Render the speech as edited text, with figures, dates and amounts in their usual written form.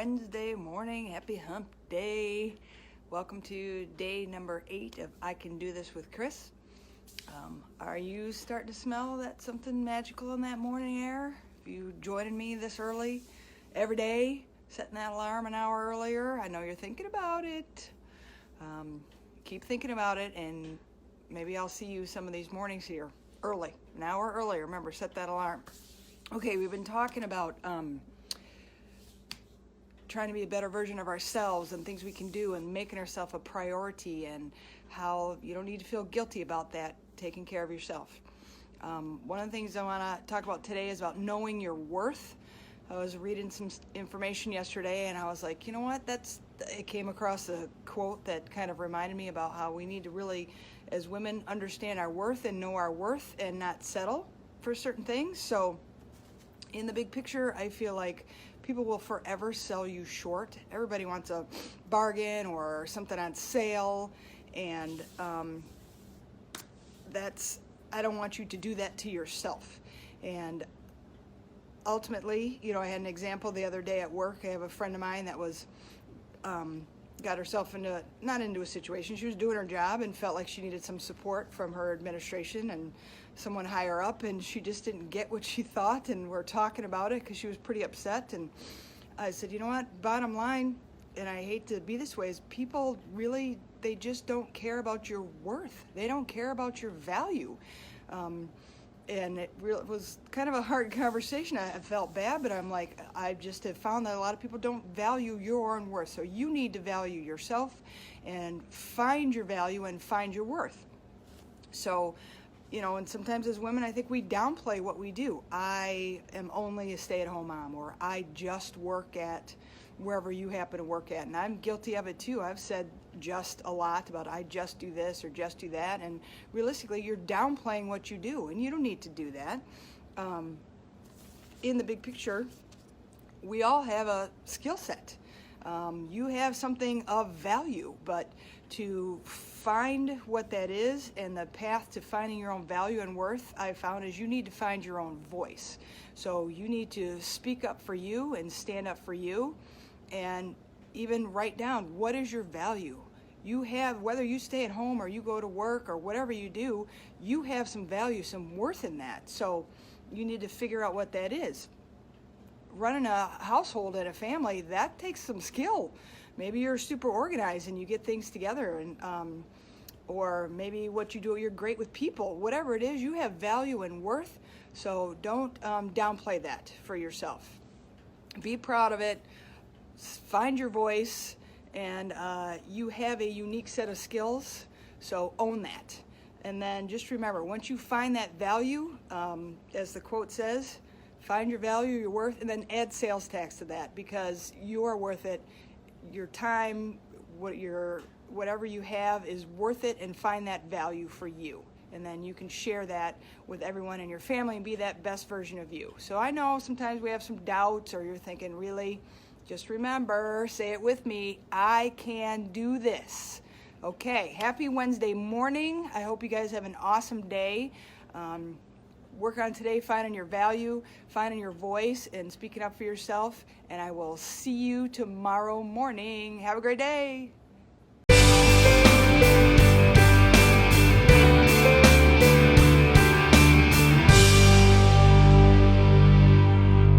Wednesday morning. Happy hump day. Welcome to day number 8 of I Can Do This with Kris. Are you starting to smell that something magical in that morning air? If you joining me this early every day, setting that alarm an hour earlier, I know you're thinking about it. Keep thinking about it, and maybe I'll see you some of these mornings here early, an hour earlier. Remember, set that alarm. Okay, we've been talking about trying to be a better version of ourselves and things we can do and making ourselves a priority, and how you don't need to feel guilty about that, taking care of yourself. One of the things I want to talk about today is about knowing your worth. I was reading some information yesterday, and I was like, you know what, it came across a quote that kind of reminded me about how we need to really, as women, understand our worth and know our worth and not settle for certain things. So in the big picture, I feel like people will forever sell you short. Everybody wants a bargain or something on sale, and I don't want you to do that to yourself. And ultimately, I had an example the other day at work. I have a friend of mine that was got herself not into a situation. She was doing her job and felt like she needed some support from her administration and someone higher up, and she just didn't get what she thought, and we're talking about it because she was pretty upset. And I said, you know what, bottom line, and I hate to be this way, is people really, they just don't care about your worth. They don't care about your value. And it was kind of a hard conversation. I felt bad, but I'm like, I just have found that a lot of people don't value your own worth. So you need to value yourself and find your value and find your worth. So, and sometimes as women, I think we downplay what we do. I am only a stay-at-home mom, or I just work at wherever you happen to work at. And I'm guilty of it too. I've said just a lot about I just do this or just do that. And realistically, you're downplaying what you do, and you don't need to do that. In the big picture, we all have a skill set. You have something of value, but to find what that is and the path to finding your own value and worth, I found, is you need to find your own voice. So you need to speak up for you and stand up for you, and even write down, what is your value? You have, whether you stay at home or you go to work or whatever you do, you have some value, some worth in that. So you need to figure out what that is. Running a household and a family, that takes some skill. Maybe you're super organized and you get things together, and or maybe what you do, you're great with people. Whatever it is, you have value and worth. So don't downplay that for yourself. Be proud of it. Find your voice, and you have a unique set of skills. So own that. And then just remember, once you find that value, as the quote says, find your value, your worth, and then add sales tax to that, because you are worth it. Your time, whatever you have is worth it, and find that value for you. And then you can share that with everyone in your family and be that best version of you. So I know sometimes we have some doubts, or you're thinking, really? Just remember, say it with me, I can do this. Okay, happy Wednesday morning. I hope you guys have an awesome day. Work on today, finding your value, finding your voice, and speaking up for yourself. And I will see you tomorrow morning. Have a great day.